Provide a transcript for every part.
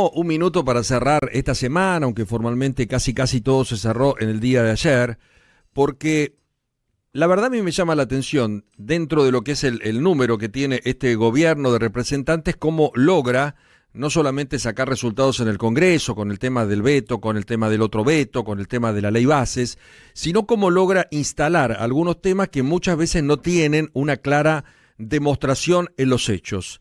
tomo un minuto para cerrar esta semana, aunque formalmente casi todo se cerró en el día de ayer, porque la verdad a mí me llama la atención, dentro de lo que es el número que tiene este gobierno de representantes, cómo logra no solamente sacar resultados en el Congreso, con el tema del veto, con el tema del otro veto, con el tema de la ley bases, sino cómo logra instalar algunos temas que muchas veces no tienen una clara demostración en los hechos.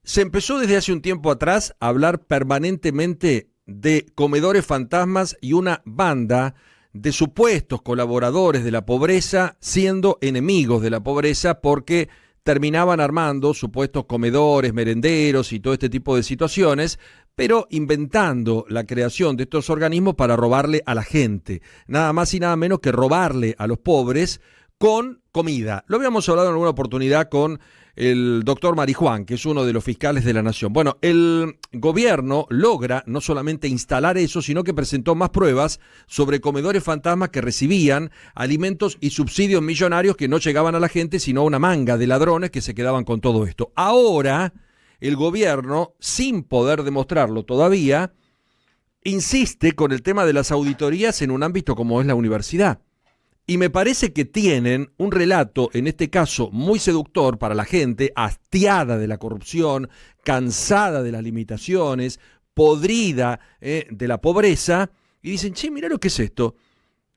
Se empezó desde hace un tiempo atrás a hablar permanentemente de comedores fantasmas y una banda de supuestos colaboradores de la pobreza siendo enemigos de la pobreza porque terminaban armando supuestos comedores, merenderos y todo este tipo de situaciones, pero inventando la creación de estos organismos para robarle a la gente, nada más y nada menos que robarle a los pobres con comida. Lo habíamos hablado en alguna oportunidad con el doctor Marijuán, que es uno de los fiscales de la Nación. Bueno, el gobierno logra no solamente instalar eso, sino que presentó más pruebas sobre comedores fantasmas que recibían alimentos y subsidios millonarios que no llegaban a la gente, sino a una manga de ladrones que se quedaban con todo esto. Ahora, el gobierno, sin poder demostrarlo todavía, insiste con el tema de las auditorías en un ámbito como es la universidad. Y me parece que tienen un relato, en este caso, muy seductor para la gente, hastiada de la corrupción, cansada de las limitaciones, podrida de la pobreza, y dicen, che, mirá lo que es esto.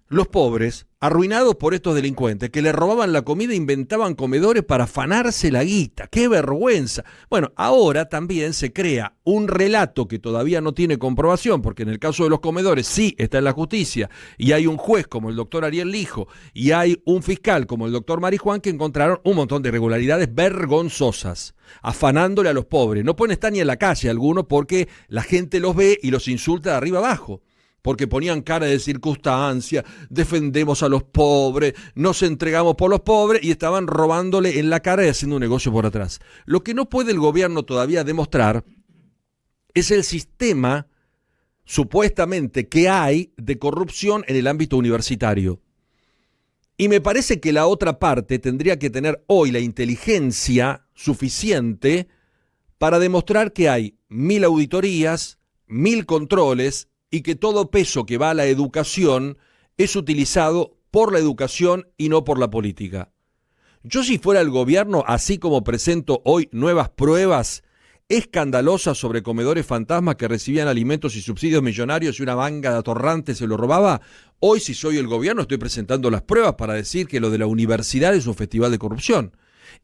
Los pobres, arruinados por estos delincuentes, que le robaban la comida e inventaban comedores para afanarse la guita. ¡Qué vergüenza! Bueno, ahora también se crea un relato que todavía no tiene comprobación, porque en el caso de los comedores sí está en la justicia, y hay un juez como el doctor Ariel Lijo, y hay un fiscal como el doctor Marijuán, que encontraron un montón de irregularidades vergonzosas, afanándole a los pobres. No pueden estar ni en la calle algunos porque la gente los ve y los insulta de arriba abajo, porque ponían cara de circunstancia, defendemos a los pobres, nos entregamos por los pobres, y estaban robándole en la cara y haciendo un negocio por atrás. Lo que no puede el gobierno todavía demostrar es el sistema, supuestamente, que hay de corrupción en el ámbito universitario. Y me parece que la otra parte tendría que tener hoy la inteligencia suficiente para demostrar que hay 1000 auditorías, 1000 controles, y que todo peso que va a la educación es utilizado por la educación y no por la política. Yo, si fuera el gobierno, así como presento hoy nuevas pruebas escandalosas sobre comedores fantasmas que recibían alimentos y subsidios millonarios y una manga de atorrantes se lo robaba, hoy, si soy el gobierno, estoy presentando las pruebas para decir que lo de la universidad es un festival de corrupción.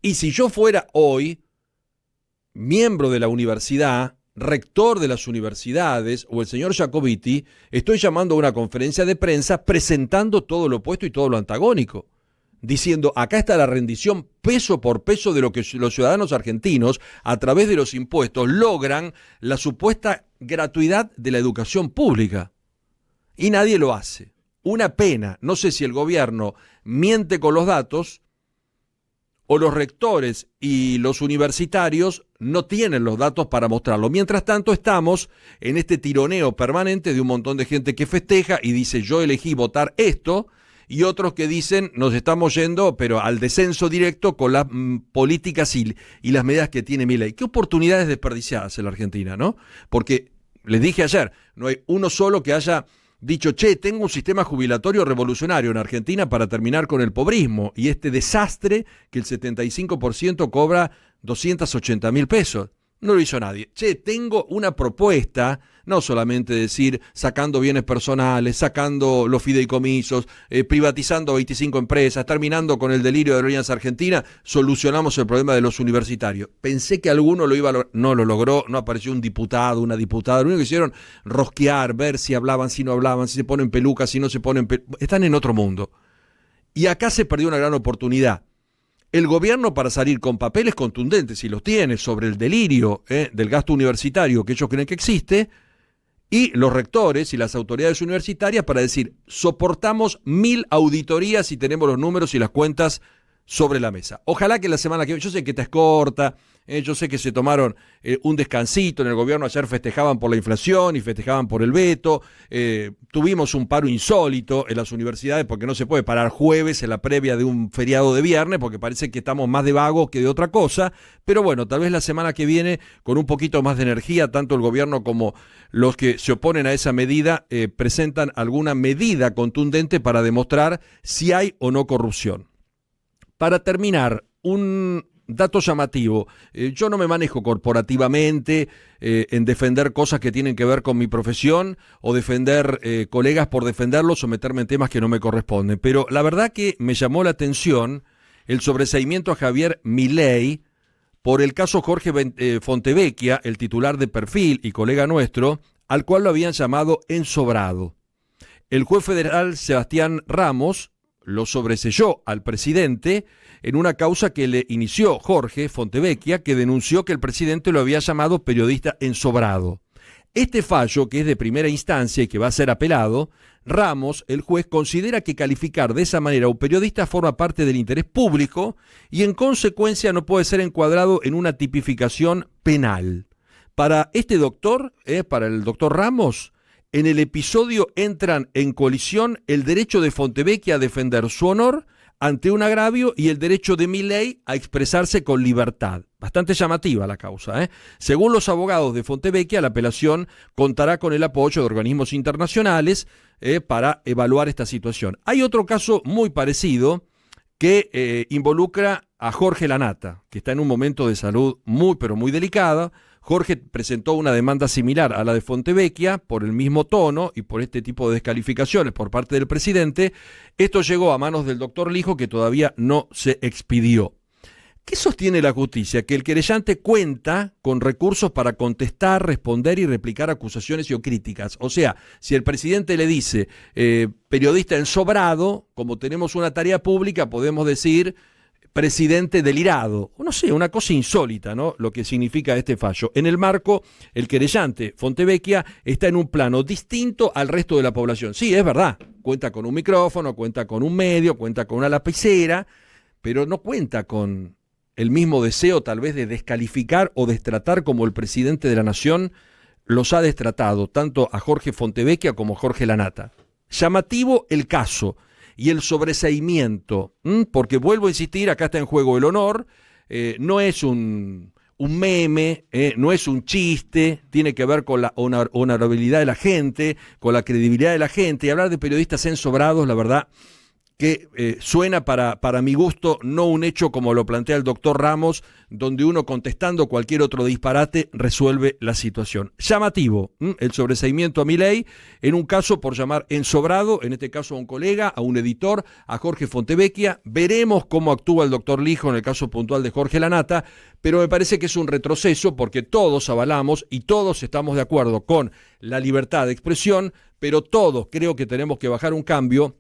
Y si yo fuera hoy miembro de la universidad, rector de las universidades, o el señor Jacobiti, estoy llamando a una conferencia de prensa presentando todo lo opuesto y todo lo antagónico, diciendo, acá está la rendición peso por peso de lo que los ciudadanos argentinos, a través de los impuestos, logran la supuesta gratuidad de la educación pública. Y nadie lo hace. Una pena. No sé si el gobierno miente con los datos, o los rectores y los universitarios no tienen los datos para mostrarlo. Mientras tanto, estamos en este tironeo permanente de un montón de gente que festeja y dice, yo elegí votar esto, y otros que dicen, nos estamos yendo, pero al descenso directo con las políticas y las medidas que tiene Milei. Qué oportunidades desperdiciadas en la Argentina, ¿no? Porque, les dije ayer, no hay uno solo que haya dicho, che, tengo un sistema jubilatorio revolucionario en Argentina para terminar con el pobrismo y este desastre que el 75% cobra 280.000 pesos. No lo hizo nadie. Che, tengo una propuesta, no solamente decir sacando bienes personales, sacando los fideicomisos, privatizando 25 empresas, terminando con el delirio de Aerolíneas Argentinas, solucionamos el problema de los universitarios. Pensé que alguno lo iba a lograr, no lo logró, no apareció un diputado, una diputada, lo único que hicieron rosquear, ver si hablaban, si no hablaban, si se ponen pelucas, si no se ponen pelucas. Están en otro mundo. Y acá se perdió una gran oportunidad. El gobierno, para salir con papeles contundentes, y los tiene, sobre el delirio del gasto universitario que ellos creen que existe, y los rectores y las autoridades universitarias para decir, soportamos 1000 auditorías y tenemos los números y las cuentas sobre la mesa. Ojalá que la semana que viene, yo sé que esta es corta, Yo sé que se tomaron un descansito en el gobierno, ayer festejaban por la inflación y festejaban por el veto, tuvimos un paro insólito en las universidades porque no se puede parar jueves en la previa de un feriado de viernes porque parece que estamos más de vagos que de otra cosa, pero bueno, tal vez la semana que viene con un poquito más de energía, tanto el gobierno como los que se oponen a esa medida presentan alguna medida contundente para demostrar si hay o no corrupción. Para terminar, un dato llamativo. Yo no me manejo corporativamente en defender cosas que tienen que ver con mi profesión o defender colegas por defenderlos o meterme en temas que no me corresponden. Pero la verdad que me llamó la atención el sobreseimiento a Javier Milei por el caso Jorge Fontevecchia, el titular de Perfil y colega nuestro, al cual lo habían llamado ensobrado. El juez federal Sebastián Ramos lo sobreseyó al presidente en una causa que le inició Jorge Fontevecchia, que denunció que el presidente lo había llamado periodista ensobrado. Este fallo, que es de primera instancia y que va a ser apelado, Ramos, el juez, considera que calificar de esa manera a un periodista forma parte del interés público y en consecuencia no puede ser encuadrado en una tipificación penal. Para este doctor, para el doctor Ramos, en el episodio entran en colisión el derecho de Fontevecchia a defender su honor ante un agravio y el derecho de Milei a expresarse con libertad. Bastante llamativa la causa. Según los abogados de Fontevecchia, la apelación contará con el apoyo de organismos internacionales para evaluar esta situación. Hay otro caso muy parecido que involucra a Jorge Lanata, que está en un momento de salud muy pero muy delicada. Jorge presentó una demanda similar a la de Fontevecchia por el mismo tono y por este tipo de descalificaciones por parte del presidente. Esto llegó a manos del doctor Lijo, que todavía no se expidió. ¿Qué sostiene la justicia? Que el querellante cuenta con recursos para contestar, responder y replicar acusaciones y o críticas. O sea, si el presidente le dice periodista ensobrado, como tenemos una tarea pública, podemos decir presidente delirado, o no sé, una cosa insólita, ¿no? Lo que significa este fallo. En el marco, el querellante Fontevecchia está en un plano distinto al resto de la población. Sí, es verdad, cuenta con un micrófono, cuenta con un medio, cuenta con una lapicera, pero no cuenta con el mismo deseo tal vez de descalificar o destratar como el presidente de la nación los ha destratado, tanto a Jorge Fontevecchia como a Jorge Lanata. Llamativo el caso y el sobreseimiento, porque vuelvo a insistir, acá está en juego el honor, no es un meme, no es un chiste, tiene que ver con la honorabilidad de la gente, con la credibilidad de la gente, y hablar de periodistas ensobrados, la verdad que suena para mi gusto no un hecho como lo plantea el doctor Ramos, donde uno contestando cualquier otro disparate resuelve la situación. Llamativo, el sobreseimiento a Milei, en un caso por llamar ensobrado, en este caso a un colega, a un editor, a Jorge Fontevecchia. Veremos cómo actúa el doctor Lijo en el caso puntual de Jorge Lanata, pero me parece que es un retroceso porque todos avalamos y todos estamos de acuerdo con la libertad de expresión, pero todos creo que tenemos que bajar un cambio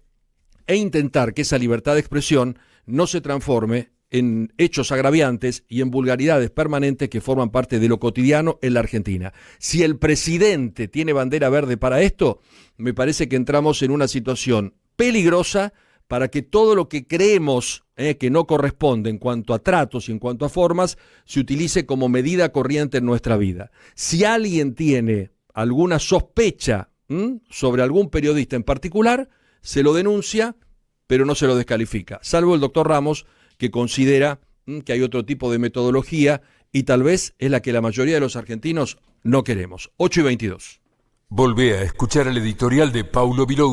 e intentar que esa libertad de expresión no se transforme en hechos agraviantes y en vulgaridades permanentes que forman parte de lo cotidiano en la Argentina. Si el presidente tiene bandera verde para esto, me parece que entramos en una situación peligrosa para que todo lo que creemos que no corresponde en cuanto a tratos y en cuanto a formas, se utilice como medida corriente en nuestra vida. Si alguien tiene alguna sospecha sobre algún periodista en particular, se lo denuncia, pero no se lo descalifica, salvo el doctor Ramos, que considera que hay otro tipo de metodología y tal vez es la que la mayoría de los argentinos no queremos. 8:22. Volvé a escuchar el editorial de Paulo Vilouta